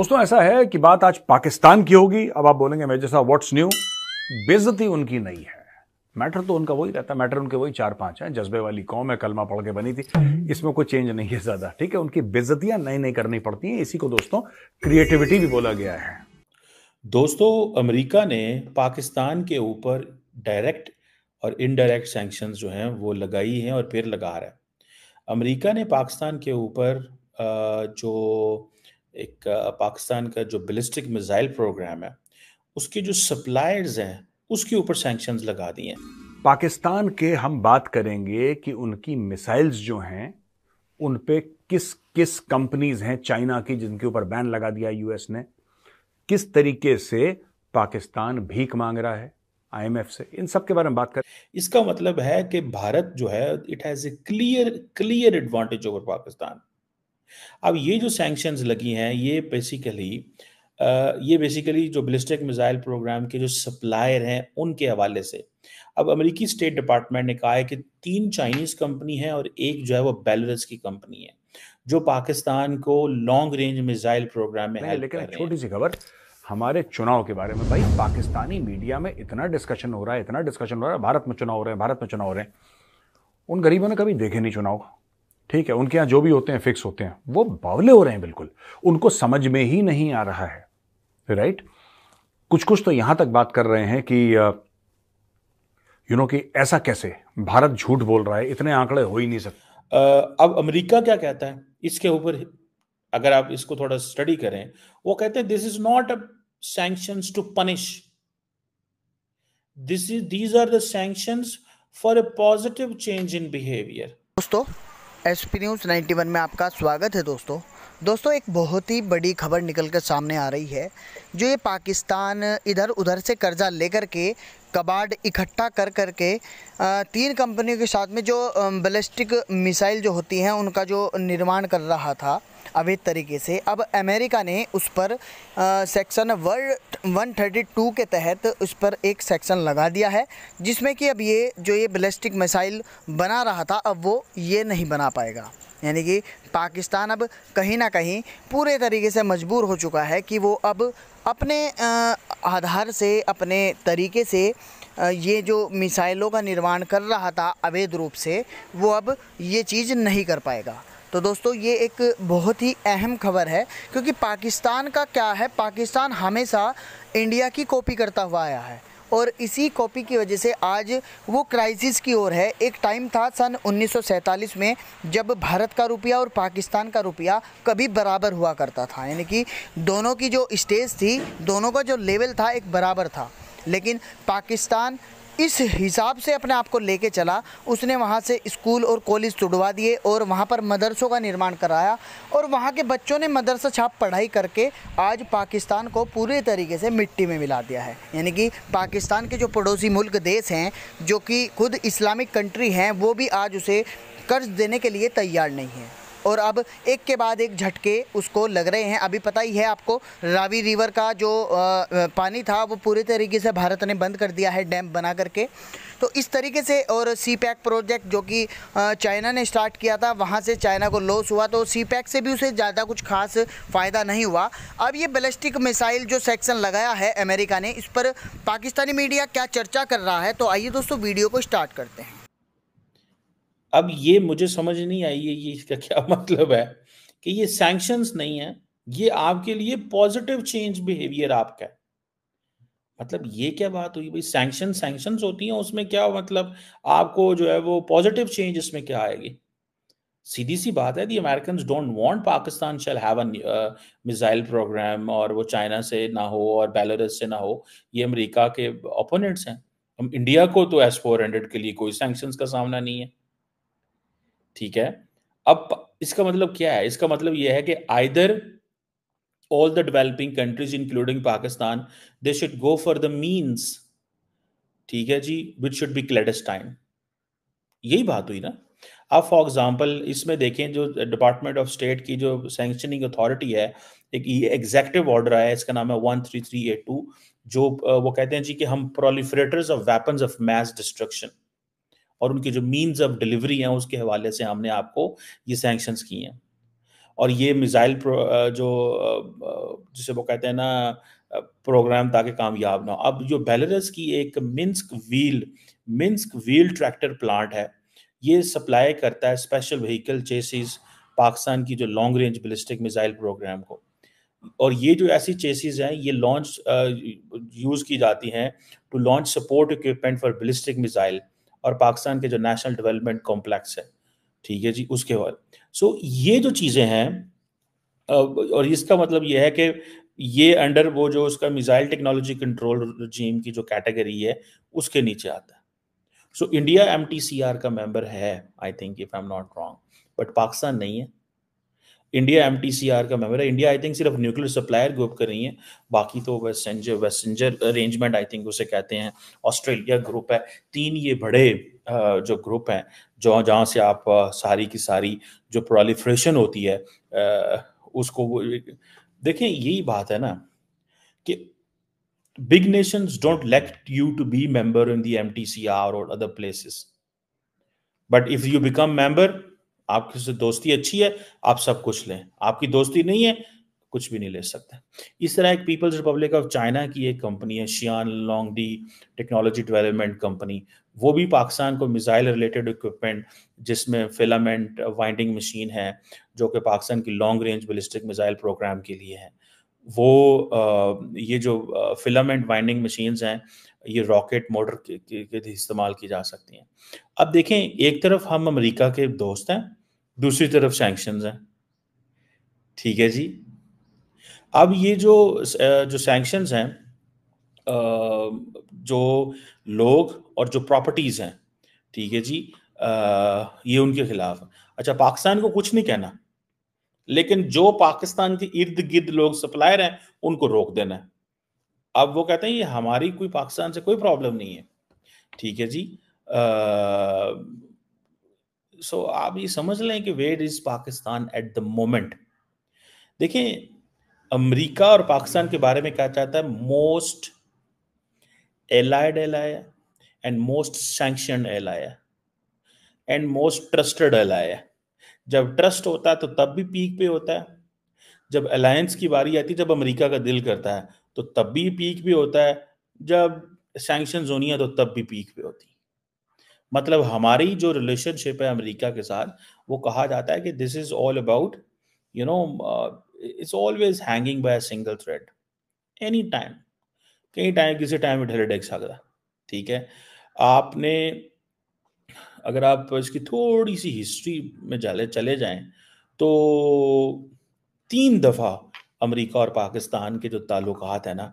दोस्तों ऐसा है कि बात आज पाकिस्तान की होगी। अब आप बोलेंगे मेजर साहब व्हाट्स न्यू। बेइज्जती उनकी नहीं है, मैटर तो उनका वही रहता है। मैटर उनके वही 4-5 हैं। जज्बे वाली कौम है, कलमा पढ़ के बनी थी, इसमें कोई चेंज नहीं है ज्यादा। ठीक है, उनकी बेइज्जतियां नई नई करनी पड़ती हैं। इसी को दोस्तों क्रिएटिविटी भी बोला गया है। दोस्तों, अमेरिका ने पाकिस्तान के ऊपर डायरेक्ट और इनडायरेक्ट सैंक्शंस जो हैं वो लगाई हैं और फिर लगा रहा है। अमेरिका ने पाकिस्तान के ऊपर जो पाकिस्तान का जो बैलिस्टिक मिसाइल प्रोग्राम है उसके जो सप्लायर्स हैं उसके ऊपर सैंक्शंस लगा दिए हैं। पाकिस्तान के हम बात करेंगे कि उनकी मिसाइल्स जो हैं उन पे किस किस कंपनीज हैं चाइना की जिनके ऊपर बैन लगा दिया यूएस ने, किस तरीके से पाकिस्तान भीख मांग रहा है आईएमएफ से, इन सब के बारे में बात करें। इसका मतलब है कि भारत जो है it has a clear clear advantage over Pakistan. अब ये जो सैंक्शंस लगी हैं ये बेसिकली जो बैलिस्टिक मिसाइल प्रोग्राम के जो सप्लायर हैं उनके हवाले से। अब अमेरिकी स्टेट डिपार्टमेंट ने कहा है कि 3 चाइनीज कंपनी है और एक जो है वो बेलारूस की कंपनी है जो पाकिस्तान को लॉन्ग रेंज मिसाइल प्रोग्राम में हेल्प लेकिन कर एक रहे हैं। छोटी सी खबर हमारे चुनाव के बारे में। भाई पाकिस्तानी मीडिया में इतना डिस्कशन हो रहा है, इतना डिस्कशन हो रहा है, भारत में चुनाव हो रहे हैं, भारत में चुनाव हो रहे हैं। उन गरीबों ने कभी देखे नहीं चुनाव। ठीक है, उनके यहां जो भी होते हैं फिक्स होते हैं। वो बावले हो रहे हैं बिल्कुल, उनको समझ में ही नहीं आ रहा है। राइट, कुछ कुछ तो यहां तक बात कर रहे हैं कि कि ऐसा कैसे भारत झूठ बोल रहा है, इतने आंकड़े हो ही नहीं सकते। अब अमेरिका क्या कहता है इसके ऊपर, अगर आप इसको थोड़ा स्टडी करें, वो कहते हैं this is not a sanctions to punish, these are the sanctions for a positive change in behaviour. दोस्तों, एसपी न्यूज़ 91 में आपका स्वागत है। दोस्तों एक बहुत ही बड़ी खबर निकल कर सामने आ रही है। जो ये पाकिस्तान इधर उधर से कर्जा लेकर के कबाड़ इकट्ठा कर के 3 कंपनियों के साथ में जो बैलिस्टिक मिसाइल जो होती हैं उनका जो निर्माण कर रहा था अवैध तरीके से, अब अमेरिका ने उस पर सेक्शन 132 के तहत उस पर एक सेक्शन लगा दिया है, जिसमें कि अब ये बैलिस्टिक मिसाइल बना रहा था अब वो ये नहीं बना पाएगा। यानी कि पाकिस्तान अब कहीं ना कहीं पूरे तरीके से मजबूर हो चुका है कि वो अब अपने आधार से, अपने तरीके से ये जो मिसाइलों का निर्माण कर रहा था अवैध रूप से, वो अब ये चीज़ नहीं कर पाएगा। तो दोस्तों ये एक बहुत ही अहम खबर है, क्योंकि पाकिस्तान का क्या है, पाकिस्तान हमेशा इंडिया की कॉपी करता हुआ आया है और इसी कॉपी की वजह से आज वो क्राइसिस की ओर है। एक टाइम था सन 1947 में जब भारत का रुपया और पाकिस्तान का रुपया कभी बराबर हुआ करता था, यानी कि दोनों की जो स्टेज थी, दोनों का जो लेवल था एक बराबर था। लेकिन पाकिस्तान इस हिसाब से अपने आप को लेके चला, उसने वहाँ से स्कूल और कॉलेज तुड़वा दिए और वहाँ पर मदरसों का निर्माण कराया और वहाँ के बच्चों ने मदरसा छाप पढ़ाई करके आज पाकिस्तान को पूरे तरीके से मिट्टी में मिला दिया है। यानी कि पाकिस्तान के जो पड़ोसी मुल्क देश हैं, जो कि खुद इस्लामिक कंट्री हैं, वो भी आज उसे कर्ज देने के लिए तैयार नहीं है और अब एक के बाद एक झटके उसको लग रहे हैं। अभी पता ही है आपको, रावी रिवर का जो पानी था वो पूरे तरीके से भारत ने बंद कर दिया है डैम बना करके। तो इस तरीके से, और सी पैक प्रोजेक्ट जो कि चाइना ने स्टार्ट किया था, वहाँ से चाइना को लॉस हुआ, तो सी पैक से भी उसे ज़्यादा कुछ खास फ़ायदा नहीं हुआ। अब ये बैलिस्टिक मिसाइल जो सेक्शन लगाया है अमेरिका ने, इस पर पाकिस्तानी मीडिया क्या चर्चा कर रहा है, तो आइए दोस्तों वीडियो को स्टार्ट करते हैं। अब ये मुझे समझ नहीं आई है ये इसका क्या मतलब है कि ये सैंक्शंस नहीं है, ये आपके लिए पॉजिटिव चेंज बिहेवियर आपका है। मतलब ये क्या बात हुई भाई, सैंक्शंस होती हैं उसमें क्या मतलब आपको जो है वो पॉजिटिव चेंज इसमें क्या आएगी? सीधी सी बात है, the Americans don't want Pakistan shall have a missile program, और वो चाइना से ना हो और बेलारूस से ना हो, ये अमेरिका के ओपोनेंट्स हैं। हम इंडिया को तो S-400 के लिए कोई सैंक्शंस का सामना नहीं है। ठीक है, अब इसका मतलब क्या है? इसका मतलब यह है कि either all the developing countries including Pakistan, they should go for the means, ठीक है जी, which should be clandestine। यही बात हुई ना। आप फॉर एग्जांपल इसमें देखें, जो डिपार्टमेंट ऑफ स्टेट की जो सैंक्शनिंग अथॉरिटी है, एक एग्जीक्यूटिव ऑर्डर आया है, इसका नाम है 13382, जो वो कहते हैं जी कि हम proliferators of weapons of mass destruction और उनके जो मीन्स ऑफ डिलीवरी हैं उसके हवाले से हमने आपको ये सैंक्शंस की हैं। और ये मिसाइल जो जिसे वो कहते हैं ना प्रोग्राम ताकि कामयाब ना हो। अब जो बेलारूस की एक मिन्स्क व्हील ट्रैक्टर प्लांट है, ये सप्लाई करता है स्पेशल व्हीकल चेसिस पाकिस्तान की जो long range ballistic missile program को। और ये जो ऐसी चेसिस हैं ये लॉन्च यूज़ की जाती हैं to launch support equipment for ballistic missile और पाकिस्तान के जो नेशनल डेवलपमेंट कॉम्प्लेक्स है, ठीक है जी, उसके बाद ये जो चीज़ें हैं और इसका मतलब ये है कि ये अंडर वो जो उसका मिसाइल टेक्नोलॉजी कंट्रोल रजीम की जो कैटेगरी है उसके नीचे आता है। इंडिया MTCR का मेंबर है, I think, if I am not wrong, but Pakistan नहीं है। इंडिया MTCR का मेंबर है। इंडिया आई थिंक सिर्फ न्यूक्लियर सप्लायर ग्रुप कर रही है, बाकी तो वेस्टर्न अरेंजमेंट आई थिंक उसे कहते हैं, ऑस्ट्रेलिया ग्रुप है। 3 ये बड़े जो ग्रुप हैं जहाँ से आप सारी की सारी जो प्रोलिफरेशन होती है उसको देखें। यही बात है ना कि big nations don't let you to be member in the MTCR और other places, but if you become member, आपकी से दोस्ती अच्छी है, आप सब कुछ लें। आपकी दोस्ती नहीं है, कुछ भी नहीं ले सकते। इस तरह एक पीपल्स रिपब्लिक ऑफ चाइना की एक कंपनी है, Xian Longdi technology development company, वो भी पाकिस्तान को मिसाइल रिलेटेड इक्विपमेंट जिसमें फिलामेंट वाइंडिंग मशीन है जो कि पाकिस्तान की long range ballistic missile program के लिए है, वो ये जो फिलामेंट वाइंडिंग मशीन्स हैं ये रॉकेट मोटर के इस्तेमाल की जा सकती हैं। अब देखें, एक तरफ हम अमेरिका के दोस्त हैं, दूसरी तरफ सैंक्शंस हैं, ठीक है जी। अब ये जो सैंक्शंस हैं, जो लोग और जो प्रॉपर्टीज हैं, ठीक है जी, ये उनके खिलाफ। अच्छा, पाकिस्तान को कुछ नहीं कहना, लेकिन जो पाकिस्तान के इर्द गिर्द लोग सप्लायर हैं उनको रोक देना है। अब वो कहते हैं ये हमारी कोई पाकिस्तान से कोई प्रॉब्लम नहीं है, ठीक है जी। आप ये समझ लें कि where is Pakistan at the moment. देखें, अमेरिका और पाकिस्तान के बारे में क्या चाहता है, most allied ally and most sanctioned ally and most trusted ally. जब ट्रस्ट होता है तो तब भी पीक पे होता है, जब अलायंस की बारी आती है, जब अमेरिका का दिल करता है तो तब भी पीक पे होता है, जब सैंक्शंस होनी है तो तब भी पीक पे होती है। मतलब हमारी जो रिलेशनशिप है अमेरिका के साथ, वो कहा जाता है कि this is all about you know it's always hanging by a single thread, any time, कई टाइम किसी टाइम ढेले डेग सकता, ठीक है। आपने अगर आप इसकी थोड़ी सी हिस्ट्री में चले जाएं तो 3 दफ़ा अमेरिका और पाकिस्तान के जो ताल्लुकात है ना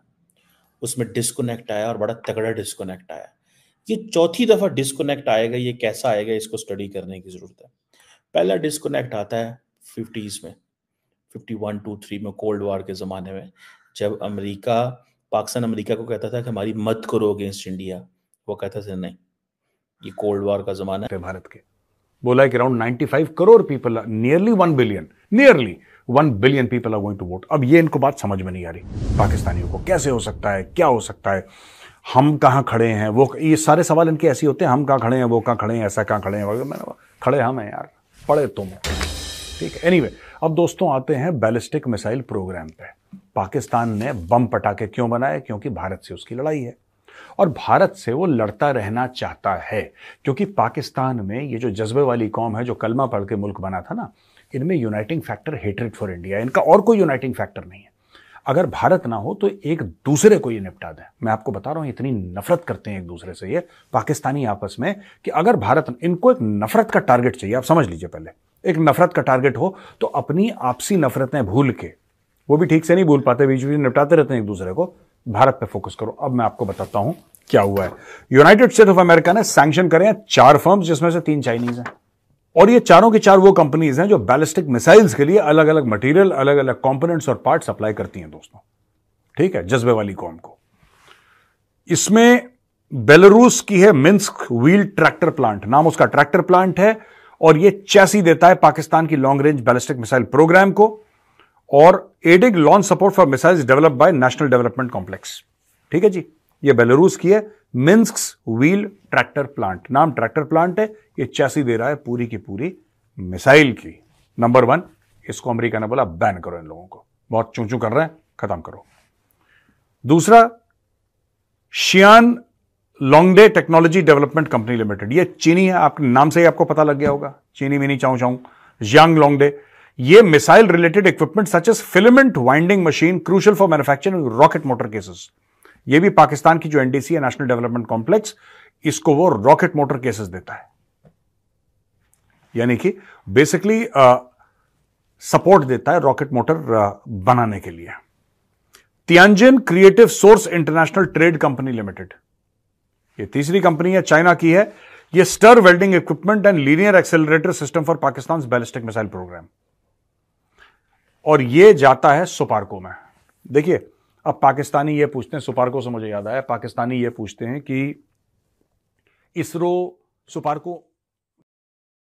उसमें डिस्कनेक्ट आया और बड़ा तगड़ा डिस्कनेक्ट आया। ये 4थी दफ़ा डिस्कनेक्ट आएगा, ये कैसा आएगा इसको स्टडी करने की ज़रूरत है। पहला डिस्कनेक्ट आता है 50s में, 51-2-3 में, कोल्ड वार के ज़माने में, जब पाकिस्तान अमेरिका को कहता था कि हमारी मत करो अगेंस्ट इंडिया, वो कहता था नहीं, ये कोल्ड वार का ज़माना है। भारत के बोला है कि around 95 crore people, nearly 1 billion people are going to vote. अब ये इनको बात समझ में नहीं आ रही पाकिस्तानियों को, कैसे हो सकता है, क्या हो सकता है, हम कहाँ खड़े हैं, वो ये सारे सवाल इनके ऐसे होते हैं, हम कहाँ खड़े हैं, वो कहाँ खड़े हैं, ऐसा कहाँ खड़े हैं। मैंने खड़े हम हैं यार, पड़े तुम, ठीक है। एनीवे, अब दोस्तों आते हैं बैलिस्टिक मिसाइल प्रोग्राम पे। पाकिस्तान ने बम पटाखे क्यों बनाए? क्योंकि भारत से उसकी लड़ाई है और भारत से वो लड़ता रहना चाहता है, क्योंकि पाकिस्तान में ये जो जज्बे वाली कौम है जो कलमा पढ़ के मुल्क बना था ना, इनमें uniting factor hatred for India, इनका और कोई यूनाइटिंग फैक्टर नहीं है। अगर भारत ना हो तो एक दूसरे को ये निपटा दें। मैं आपको बता रहा हूं, इतनी नफरत करते हैं एक दूसरे से ये पाकिस्तानी आपस में कि अगर भारत, इनको एक नफरत का टारगेट चाहिए। आप समझ लीजिए, पहले एक नफरत का टारगेट हो तो अपनी आपसी नफरतें भूल के, वो भी ठीक से नहीं भूल पाते, बीच बीच में निपटाते रहते हैं एक दूसरे को, भारत पे फोकस करो। अब मैं आपको बताता हूं क्या हुआ है। यूनाइटेड स्टेट्स ऑफ अमेरिका ने सैंक्शन करे हैं 4 फर्म्स, जिसमें से 3 चाइनीज हैं, और ये चारों की चार वो कंपनीज हैं जो बैलिस्टिक मिसाइल्स के लिए अलग अलग मटेरियल, अलग अलग कंपोनेंट्स और पार्ट सप्लाई करती हैं दोस्तों, ठीक है, जज्बे वाली कौम को। इसमें बेलारूस की है मिन्स्क व्हील ट्रैक्टर प्लांट, नाम उसका ट्रैक्टर प्लांट है, और ये चैसी देता है पाकिस्तान की long range ballistic missile program को, और adding launch support for missiles developed by national development complex, ठीक है जी। ये बेलारूस की है मिन्स्क व्हील ट्रैक्टर प्लांट, नाम ट्रैक्टर प्लांट है, ये चैसी दे रहा है पूरी की पूरी मिसाइल की। नंबर 1 इसको अमेरिका ने बोला बैन करो इन लोगों को, बहुत चूं चूं कर रहे हैं, खत्म करो। दूसरा, शियान लोंगडे टेक्नोलॉजी डेवलपमेंट कंपनी लिमिटेड, ये चीनी है, आपके नाम से ही आपको पता लग गया होगा, चीनी मिनी चाऊ चाऊ, जियांग लोंगडे। ये missile related equipment such as filament winding machine crucial for manufacturing rocket motor cases, ये भी पाकिस्तान की जो एनडीसी है, नेशनल डेवलपमेंट कॉम्प्लेक्स, इसको वो रॉकेट मोटर केसेस देता है, यानी कि बेसिकली सपोर्ट देता है रॉकेट मोटर बनाने के लिए। Tianjin creative source international trade company limited, ये तीसरी कंपनी है, चाइना की है। ये stir welding equipment and linear accelerator system for Pakistan ballistic missile program, और ये जाता है सुपार्को में। देखिए, अब पाकिस्तानी ये पूछते हैं, सुपार्को से मुझे याद आया, पाकिस्तानी ये पूछते हैं कि इसरो सुपार्को